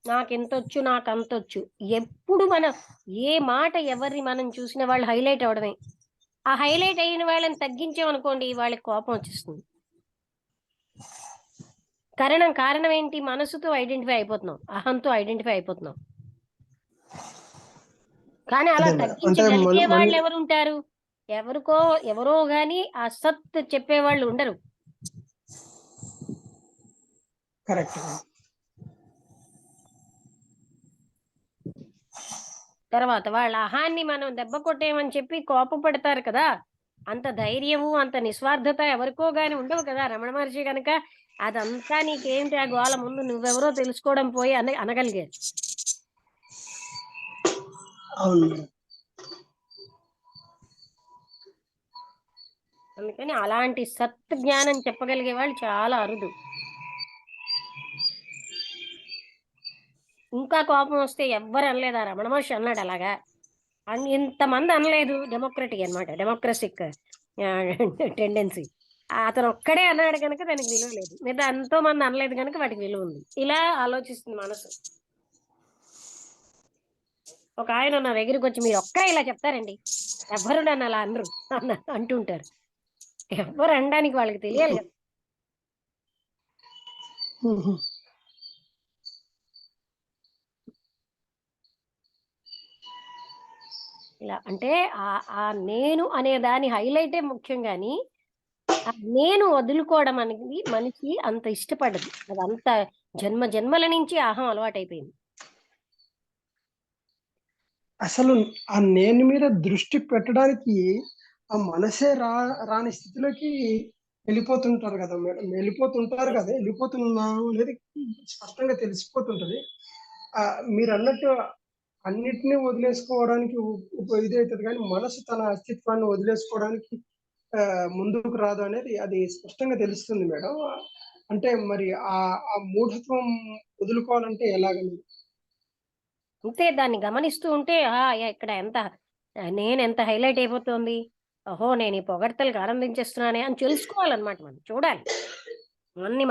నాకెంతొచ్చు, నాకంతొచ్చు. ఎప్పుడు మనం ఏ మాట ఎవరిని మనం చూసిన వాళ్ళు హైలైట్ అవడమే. ఆ హైలైట్ అయిన వాళ్ళని తగ్గించామనుకోండి, వాళ్ళకి కోపం వచ్చేస్తుంది. కారణం ఏంటి? మనసుతో ఐడెంటిఫై అయిపోతున్నాం, అహంతో ఐడెంటిఫై అయిపోతున్నాం. కానీ అలా తగ్గించగలిగే వాళ్ళు ఎవరు ఉంటారు? ఎవరో గాని ఆ సత్ చెప్పేవాళ్ళు ఉండరు. కరెక్ట్. తర్వాత వాళ్ళ అహాన్ని మనం దెబ్బ కొట్టేయమని చెప్పి కోపపడతారు కదా, అంత ధైర్యము అంత నిస్వార్థత ఎవరికో గాని ఉండవు కదా. రమణ మహర్షి కనుక అదంతా నీకేంటి ఆ గోల, ముందు నువ్వెవరో తెలుసుకోవడం పోయి అనగలిగారు. అవును మేడం. అందుకని అలాంటి సత్ జ్ఞానం చెప్పగలిగే వాళ్ళు చాలా అరుదు. ఇంకా కోపం వస్తే ఎవ్వరు అనలేదా? రమణ మహర్షి అన్నాడు అలాగా. ఇంతమంది అనలేదు. డెమోక్రటిక్ అనమాట, డెమోక్రసిక్ టెండెన్సీ. అతను ఒక్కడే అన్నాడు కనుక దానికి విలువ లేదు, మిగతా ఎంతో మంది అనలేదు కనుక వాటికి విలువ ఉంది. ఇలా ఆలోచిస్తుంది మనసు. ఒక ఆయన నా దగ్గరికి వచ్చి, మీరు ఒక్కరే ఇలా చెప్తారండి, ఎవ్వరు నన్ను అలా అనరు అంటుంటారు. ఎవ్వరు అనడానికి వాళ్ళకి తెలియాలి కదా. ఇలా అంటే ఆ నేను అనే దాని హైలైటే ముఖ్యం, కానీ ఆ నేను వదులుకోవడం అనేది మనిషి అంత ఇష్టపడదు. అది అంత జన్మల నుంచి అహం అలవాటైపోయింది. అసలు ఆ నేను మీద దృష్టి పెట్టడానికి ఆ మనసే రాని స్థితిలోకి వెళ్ళిపోతుంటారు కదా మేడం. వెళ్ళిపోతున్నాను అనేది స్పష్టంగా తెలిసిపోతుంటది. మీరు అన్నట్టు అన్నిటినీ వదిలేసుకోవడానికి ఇది అవుతుంది, కానీ మనసు తన అస్తిత్వాన్ని వదిలేసుకోవడానికి ముందుకు రాదు అనేది అది స్పష్టంగా తెలుస్తుంది మేడం. అంటే మరి ఆ మూఢత్వం వదులుకోవాలంటే ఎలాగని? అంతే, దాన్ని గమనిస్తూ ఉంటే ఇక్కడ నేను ఎంత హైలైట్ అయిపోతుంది, ఓహో నేను ఈ పొగడ్తలకు ఆనందించేస్తున్నానే అని తెలుసుకోవాలన్నమాట. మనం చూడాలి,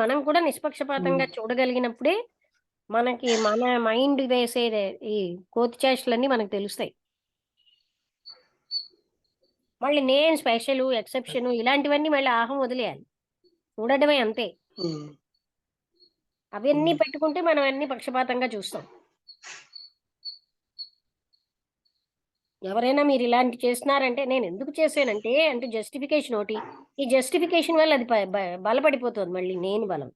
మనం కూడా నిష్పక్షపాతంగా చూడగలిగినప్పుడే మనకి మన మైండ్ వేసే ఈ కోతి చేష్టలన్నీ మనకు తెలుస్తాయి. మళ్ళీ నేను స్పెషల్ ఎక్సెప్షన్ ఇలాంటివన్నీ మళ్ళీ ఆహం వదిలేయాలి, చూడడమే అంతే. అవన్నీ పెట్టుకుంటే మనం అన్ని పక్షపాతంగా చూస్తాం. ఎవరైనా మీరు ఇలాంటి చేస్తున్నారంటే, నేను ఎందుకు చేశానంటే అంటే జస్టిఫికేషన్ ఒకటి, ఈ జస్టిఫికేషన్ వల్ల అది బలపడిపోతుంది మళ్ళీ నేను బలం.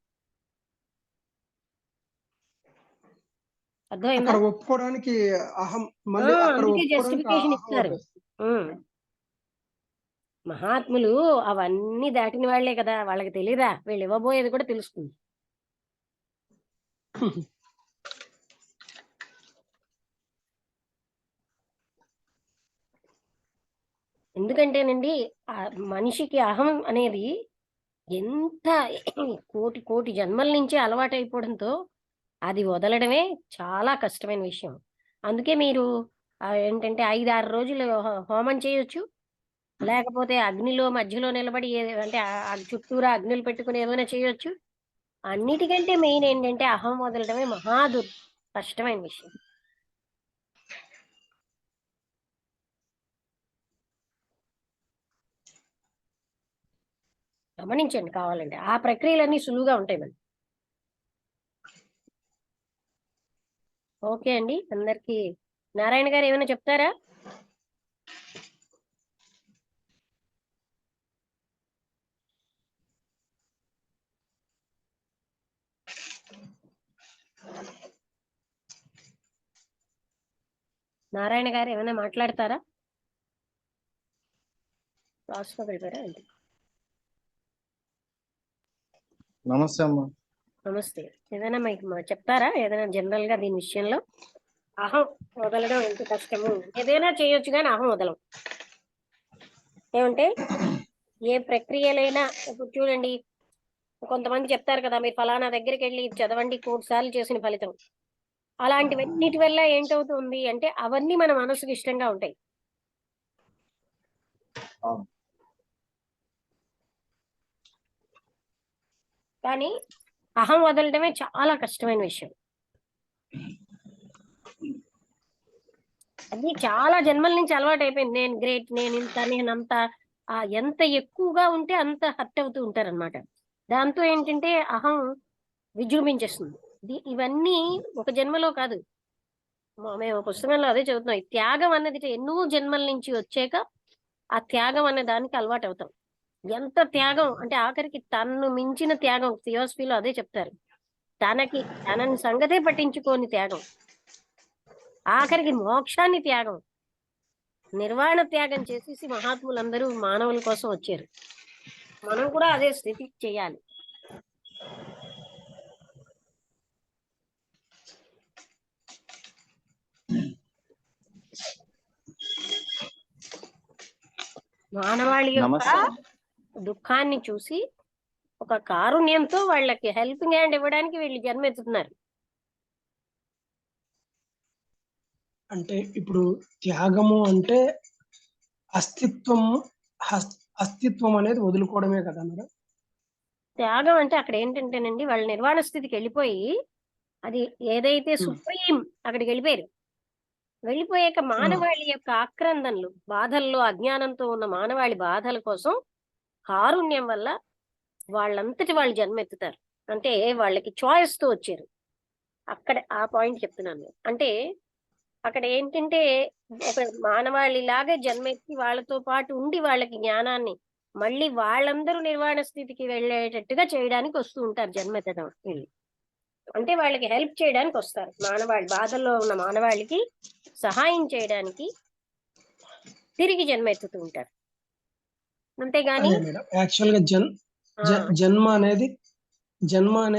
అర్థమైందా? అక్కడ ఒప్పుకోవడానికి అహం మళ్ళీ అక్కడ అందుకే ఒప్పుకోవడానికి జస్టిఫికేషన్ అహం ఇస్తారు. వచ్చేస్తుంది. మహాత్ములు అవన్నీ దాటిన వాళ్లే కదా, వాళ్ళకి తెలీదా? వీళ్ళు ఇవ్వబోయేది కూడా తెలుస్తుంది. ఎందుకంటేనండి ఆ మనిషికి అహం అనేది ఎంత కోటి జన్మల నుంచి అలవాటైపోవడంతో అది వదలడమే చాలా కష్టమైన విషయం. అందుకే మీరు ఏంటంటే 5-6 రోజులు హోమం చేయొచ్చు, లేకపోతే అగ్నిలో మధ్యలో నిలబడి అంటే చుట్టూరా అగ్నులు పెట్టుకుని ఏమైనా చేయొచ్చు. అన్నిటికంటే మెయిన్ ఏంటంటే అహం వదలడమే కష్టమైన విషయం. గమనించండి కావాలంటే, ఆ ప్రక్రియలన్నీ సులువుగా ఉంటాయి మరి. ఓకే అండి, అందరికి నారాయణ గారు ఏమైనా చెప్తారా? నారాయణ గారు ఏమైనా మాట్లాడతారా? క్లాస్లో వెళ్ళారా? నమస్తే అమ్మా. నమస్తే. ఏదైనా మీకు చెప్తారా, ఏదైనా జనరల్ గా దీని విషయంలో? అహం వదలడం ఎంత కష్టము, ఏదైనా చేయొచ్చు కానీ అహం వదలం. ఏమంటే ఏ ప్రక్రియలైనా ఇప్పుడు చూడండి, కొంతమంది చెప్తారు కదా, మీరు ఫలానా దగ్గరికి వెళ్ళి చదవండి 1,00,00,000 సార్లు చేసిన ఫలితం. అలాంటివన్నిటి వల్ల ఏంటవుతుంది అంటే అవన్నీ మన మనసుకు ఇష్టంగా ఉంటాయి. కానీ అహం వదలడమే చాలా కష్టమైన విషయం. అది చాలా జన్మల నుంచి అలవాటు అయిపోయింది. నేను గ్రేట్, నేను ఇంత, నేనంత. ఎంత ఎక్కువగా ఉంటే అంత హర్ట్ అవుతూ ఉంటారనమాట. దాంతో ఏంటంటే అహం విజృంభించేస్తుంది. ఇవన్నీ ఒక జన్మలో కాదు, మేము పుస్తకంలో అదే చదువుతున్నాం. ఈ త్యాగం అన్నది ఎన్నో జన్మల నుంచి వచ్చాక ఆ త్యాగం అనే దానికి అలవాటు అవుతాం. ఎంత త్యాగం అంటే ఆఖరికి తన్ను మించిన త్యాగం, థియోసఫీలో అదే చెప్తారు, తనని సంగతే పట్టించుకోని త్యాగం, ఆఖరికి మోక్షాన్ని త్యాగం, నిర్వాణ త్యాగం చేసేసి మహాత్ములందరూ మానవుల కోసం వచ్చారు. మనం కూడా అదే స్థితి చేయాలి. మానవాళి యొక్క నమస్తే. దుఃఖాన్ని చూసి ఒక కారుణ్యంతో వాళ్ళకి హెల్పింగ్ హ్యాండ్ ఇవ్వడానికి వీళ్ళు జన్మెత్తుతున్నారు. అంటే ఇప్పుడు త్యాగము అంటే అస్తిత్వం అనేది వదులుకోవడమే కదా మేడం? త్యాగం అంటే అక్కడ ఏంటంటేనండి, వాళ్ళ నిర్వాణ స్థితికి వెళ్ళిపోయి, అది ఏదైతే సుప్రీం అక్కడికి వెళ్ళిపోయాక మానవాళి యొక్క ఆక్రందనలు, బాధల్లో, అజ్ఞానంతో ఉన్న మానవాళి బాధల కోసం కారుణ్యం వల్ల వాళ్ళంతటి వాళ్ళు జన్మెత్తుతారు. అంటే వాళ్ళకి చాయిస్ తో వచ్చారు. అక్కడ ఆ పాయింట్ చెప్తున్నాను. అంటే అక్కడ ఏంటంటే ఒక మానవాళిలాగా జన్మెత్తి వాళ్ళతో పాటు ఉండి వాళ్ళకి జ్ఞానాన్ని మళ్ళీ వాళ్ళందరూ నిర్వాణ స్థితికి వెళ్ళేటట్టుగా చేయడానికి వస్తూ ఉంటారు జన్మెత్తడం వీళ్ళు. అంటే వాళ్ళకి హెల్ప్ చేయడానికి వస్తారు, మానవాళి బాధల్లో ఉన్న మానవాళికి సహాయం చేయడానికి తిరిగి జన్మెత్తుతూ ఉంటారు. అంతేగాని యాక్చువల్ గా జన్మ అనేది జన్మను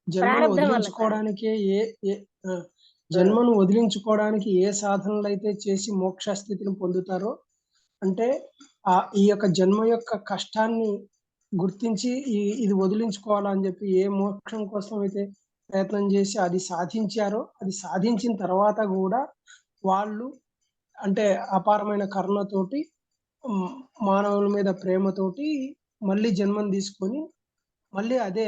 ప్రారంభం వల్ల కాదు. వదిలించుకోవడానికి జన్మను వదిలించుకోవడానికి ఏ సాధనలు అయితే చేసి మోక్ష స్థితిని పొందుతారో, అంటే ఈ యొక్క జన్మ యొక్క కష్టాన్ని గుర్తించి ఇది వదిలించుకోవాలని చెప్పి ఏ మోక్షం కోసం అయితే ప్రయత్నం చేసి అది సాధించారో, అది సాధించిన తర్వాత కూడా వాళ్ళు అంటే అపారమైన కరుణతోటి, మానవుల మీద ప్రేమతోటి మళ్ళీ జన్మను తీసుకొని మళ్ళీ అదే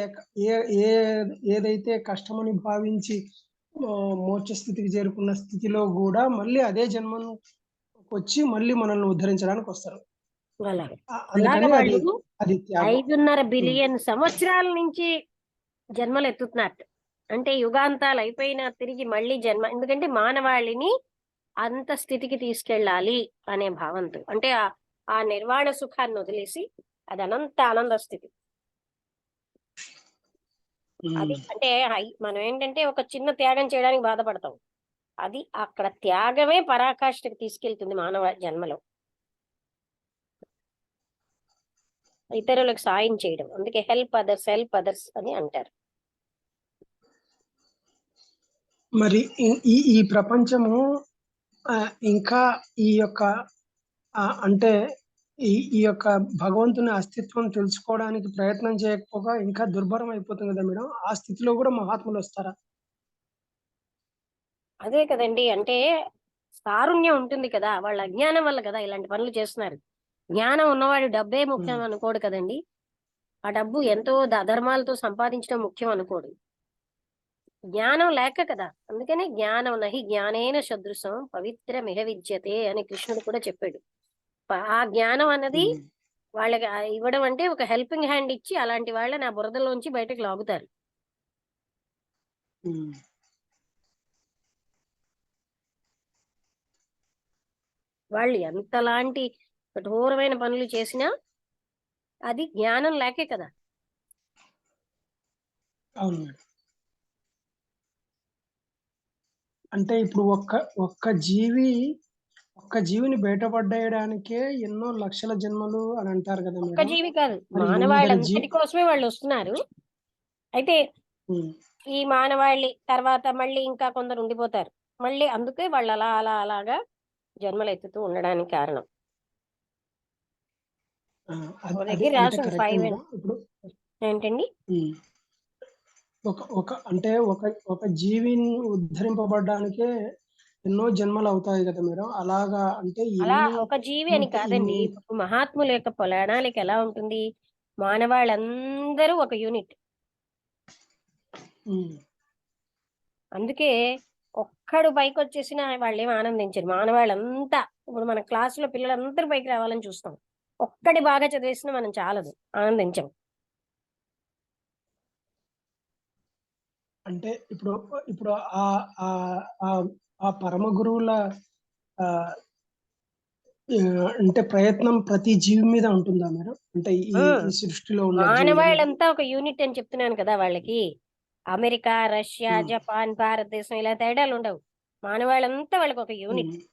ఏదైతే కష్టమని భావించి మోక్ష స్థితికి చేరుకున్న స్థితిలో కూడా మళ్ళీ అదే జన్మను వచ్చి మళ్ళీ మనల్ని ఉద్ధరించడానికి వస్తారు. అందుకని అది 5.5 బిలియన్ సంవత్సరాల నుంచి జన్మలు ఎత్తుతున్నట్టు. అంటే యుగాంతాలు అయిపోయినా తిరిగి మళ్ళీ జన్మ, ఎందుకంటే మానవాళిని అంత స్థితికి తీసుకెళ్ళాలి అనే భావంతో. అంటే ఆ నిర్వాణ సుఖాన్ని వదిలేసి అది అనంత ఆనంద స్థితి. అది అంటే మనం ఏంటంటే ఒక చిన్న త్యాగం చేయడానికి బాధపడతాం, అది అక్కడ త్యాగమే పరాకాష్ఠకి తీసుకెళ్తుంది మానవ జన్మలో. ఇతరులకు సాయం చేయడం, అందుకే హెల్ప్ అదర్స్ అని అంటారు. మరి ఈ ప్రపంచము ఇంకా ఈ యొక్క అంటే ఈ యొక్క భగవంతుని అస్తిత్వం తెలుసుకోవడానికి ప్రయత్నం చేయకపోగా ఇంకా దుర్భరం అయిపోతుంది కదా మేడం? ఆ స్థితిలో కూడా మహాత్ములు వస్తారా? అదే కదండి, అంటే కారుణ్యం ఉంటుంది కదా, వాళ్ళ అజ్ఞానం వల్ల కదా ఇలాంటి పనులు చేస్తున్నారు. జ్ఞానం ఉన్నవాడు డబ్బే ముఖ్యం అనుకోడు కదండి, ఆ డబ్బు ఎంతో అధర్మాలతో సంపాదించడం ముఖ్యం అనుకోడు, జ్ఞానం లేక కదా. అందుకనే జ్ఞానం నహి జ్ఞానేన సదృశం పవిత్రమిహ విద్యతే అని కృష్ణుడు కూడా చెప్పాడు. ఆ జ్ఞానం అన్నది వాళ్ళకి ఇవ్వడం అంటే ఒక హెల్పింగ్ హ్యాండ్ ఇచ్చి అలాంటి వాళ్ళని ఆ బురదలోంచి బయటకు లాగుతారు. వాళ్ళు ఎంతలాంటి కఠోరమైన పనులు చేసినా అది జ్ఞానం లేకే కదా. అవును. అంటే ఇప్పుడు ఒక్క జీవిని బయటపడేయడానికే ఎన్నో లక్షల జన్మలు అని అంటారు కదా ఒక్క మేడం? జీవి కాదు, మరి మానవాళ్ళంతటి కోసమే వాళ్ళు వస్తున్నారు. అయితే ఈ మానవాళి తర్వాత మళ్ళీ ఇంకా కొందరు ఉండిపోతారు, మళ్ళీ అందుకే వాళ్ళు అలాగా జన్మలు ఎత్తుతూ ఉండడానికి కారణం. దగ్గర రాసింది 5 ఇప్పుడు ఏంటండి, ఒక జీవిని ఉద్ధరింపబడడానికే ఎన్నో జన్మలు అవుతాయి కదా మేడం? అలాగా అంటే అలా ఒక జీవి అని కాదండి. మహాత్ముల యొక్క ప్రణాళిక ఎలా ఉంటుంది, మానవాళ్ళందరూ ఒక యూనిట్. అందుకే ఒక్కడు పైకి వచ్చేసినా వాళ్ళు ఏమి ఆనందించరు. మానవాళ్ళంతా, ఇప్పుడు మన క్లాసులో పిల్లలందరూ పైకి రావాలని చూస్తాం, ఒక్కడి బాగా చదివేసినా మనం చాలదు, ఆనందించం. అంటే ఇప్పుడు ఆ పరమ గురువుల అంటే ప్రయత్నం ప్రతి జీవి మీద ఉంటుందా మేడం? అంటే ఈ ఈ సృష్టిలో ఉన్న జీవుల మీద? మానవాళ్ళంతా ఒక యూనిట్ అని చెప్తున్నాను కదా వాళ్ళకి. అమెరికా, రష్యా, ఉమ్, జపాన్, భారతదేశం ఇలా తేడాలు ఉండవు. మానవాళ్ళంతా వాళ్ళకి ఒక యూనిట్. ఉమ్,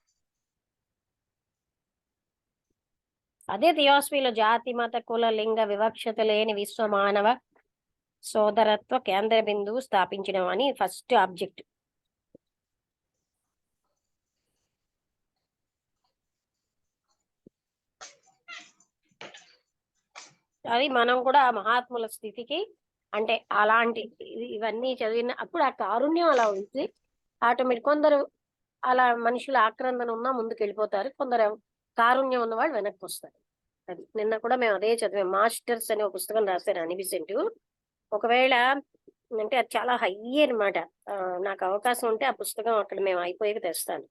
అదే థియాసఫీలో జాతి, మత, కుల, లింగ వివక్షత లేని విశ్వ మానవ సోదరత్వ కేంద్ర బిందువు స్థాపించడం అని ఫస్ట్ ఆబ్జెక్ట్. అది మనం కూడా ఆ మహాత్ముల స్థితికి, అంటే అలాంటి ఇవన్నీ చదివిన అప్పుడు ఆ కారుణ్యం అలా ఉంది. ఆటోమేటిక్ కొందరు అలా మనుషుల ఆక్రందన ఉన్నా ముందుకు వెళ్ళిపోతారు, కొందరు కారుణ్యం ఉన్న వాళ్ళు వెనక్కి వస్తారు. అది నిన్న కూడా మేము అదే చదివాం. మాస్టర్స్ అనే ఒక పుస్తకం రాశారు అనిబిసెంట్. ఒకవేళ అంటే అది చాలా హై అనమాట. నాకు అవకాశం ఉంటే ఆ పుస్తకం అక్కడ మేము అయిపోయాక తెస్తాను.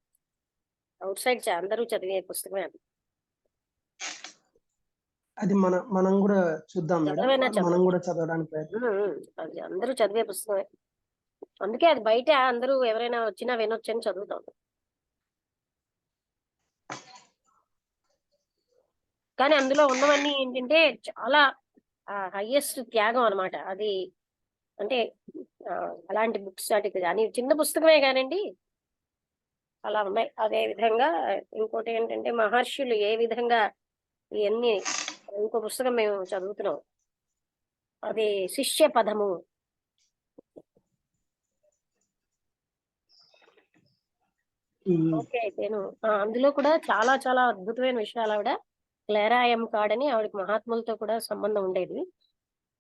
అవుట్ సైడ్ అందరూ చదివే పుస్తకమే అది. అది మనం కూడా చూద్దాం మేడం. ఎవరైనా మనం చదవచ్చు. కూడా చదవడానికి ప్రయత్నం. అది అందరూ చదివే పుస్తకమే. అందుకే అది బయట అందరూ ఎవరైనా వచ్చినా వినొచ్చు అని చదువుతాం. కానీ అందులో ఉన్నవన్నీ ఏంటంటే చాలా హైయెస్ట్ త్యాగం అన్నమాట. అది అంటే అలాంటి బుక్స్ వాటికి అని చిన్న పుస్తకమే కానండి అలా ఉన్నాయి. అదే విధంగా ఇంకోటి ఏంటంటే మహర్షులు ఏ విధంగా ఇవన్నీ, ఇంకో పుస్తకం మేము చదువుతున్నాం, అది శిష్య పదము. ఉమ్, ఓకే అయితేను అందులో కూడా చాలా చాలా అద్భుతమైన విషయాలు. ఆవిడ క్లేరా ఎం కార్డ్ అని, ఆవిడకి మహాత్ములతో కూడా సంబంధం ఉండేది.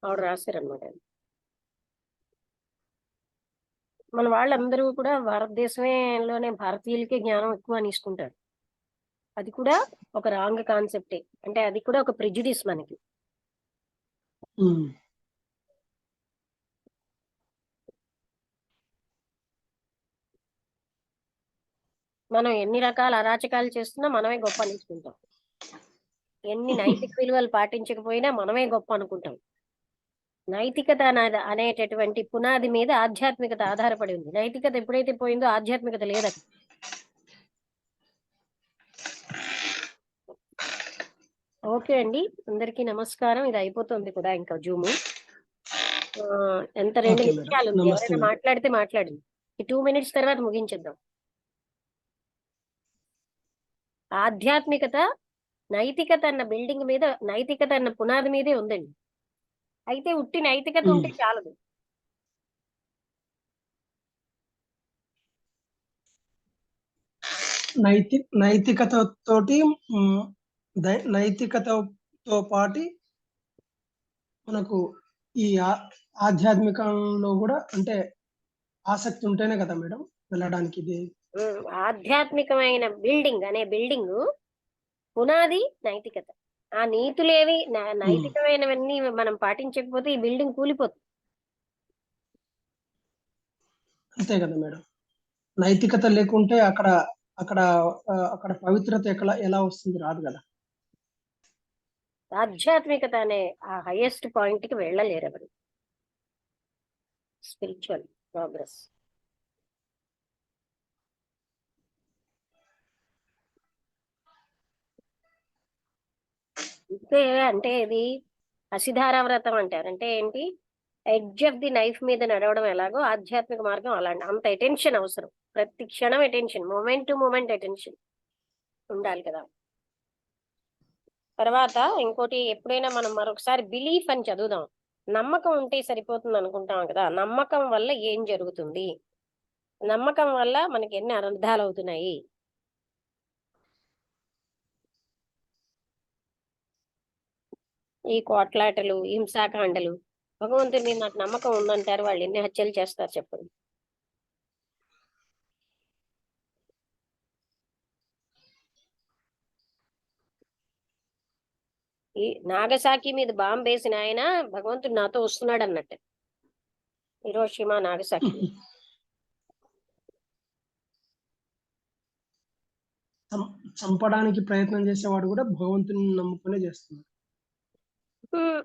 ఆవిడ రాశారనమాట. మన వాళ్ళందరూ కూడా భారతదేశంలోనే భారతీయులకే జ్ఞానం ఎక్కువ అని తీసుకుంటారు. అది కూడా ఒక రాంగ్ కాన్సెప్టే. అంటే అది కూడా ఒక ప్రిజుడిస్ మనకి. ఉమ్. మనం ఎన్ని రకాల అరాచకాలు చేస్తున్నా మనమే గొప్ప అనుకుంటాం. ఎన్ని నైతిక విలువలు పాటించకపోయినా మనమే గొప్ప అనుకుంటాం. నైతికత అనేటటువంటి పునాది మీద ఆధ్యాత్మికత ఆధారపడి ఉంది. నైతికత ఎప్పుడైతే పోయిందో ఆధ్యాత్మికత లేదు అక్కడ. ఓకే అండి, అందరికీ నమస్కారం. ఇది అయిపోతుంది కూడా ఇంకా జూము. ఎంత 2 ఓకే మేడం. నిమిషాలు ఉంది. నమస్తే ఎవరైనా మేడం. మాట్లాడితే మాట్లాడండి. ఈ 2 మినిట్స్ తర్వాత ముగించేద్దాం. ఆధ్యాత్మికత నైతికత అన్న బిల్డింగ్ మీద, నైతికత అన్న పునాది మీదే ఉందండి. అయితే ఉట్టి నైతికత ఉంటే చాలదు. నైతికత తోటి నైతికతతో పాటి మనకు ఈ ఆధ్యాత్మికంలో కూడా అంటే ఆసక్తి ఉంటేనే కదా మేడం వెళ్ళడానికి ఇది. ఆధ్యాత్మికమైన బిల్డింగ్ అనే బిల్డింగ్ పునాది నైతికత. ఆ నీతులేవి నైతికమైనవన్నీ మనం పాటించకపోతే ఈ బిల్డింగ్ కూలిపోతుంది. అంతే కదా మేడం. నైతికత లేకుంటే అక్కడ అక్కడ అక్కడ పవిత్రత ఎలా వస్తుంది? రాదు కదా. ఆధ్యాత్మికత అనే ఆ హైయెస్ట్ పాయింట్ కి వెళ్ళలేరు ఎవరు. Spiritual progress. అంతే. అంటే ఇది అసిధార వ్రతం అంటారు. అంటే ఏంటి? ఎడ్జ్ ఆఫ్ ది నైఫ్ మీద నడవడం ఎలాగో ఆధ్యాత్మిక మార్గం అలాంటి. అంత అటెన్షన్ అవసరం. ప్రతి క్షణం attention, moment to moment attention ఉండాలి కదా. తర్వాత ఇంకోటి, ఎప్పుడైనా మనం మరొకసారి బిలీఫ్ అని చదువుదాం. నమ్మకం ఉంటే సరిపోతుంది అనుకుంటాం కదా. నమ్మకం వల్ల ఏం జరుగుతుంది, నమ్మకం వల్ల మనకి ఎన్ని అనర్థాలు అవుతున్నాయి. ఈ కోట్లాటలు, హింసాకాండలు. భగవంతుడి మీద నాకు నమ్మకం ఉందంటారు, వాళ్ళు ఎన్ని హత్యలు చేస్తారు చెప్పండి. ఈ నాగసాకి మీద బాంబు వేసిన ఆయన భగవంతుడు నాతో వస్తున్నాడు అన్నట్టు. Hiroshima, Nagasaki. చంపడానికి ప్రయత్నం చేసేవాడు కూడా భగవంతుని నమ్ముకునే చేస్తున్నాడు.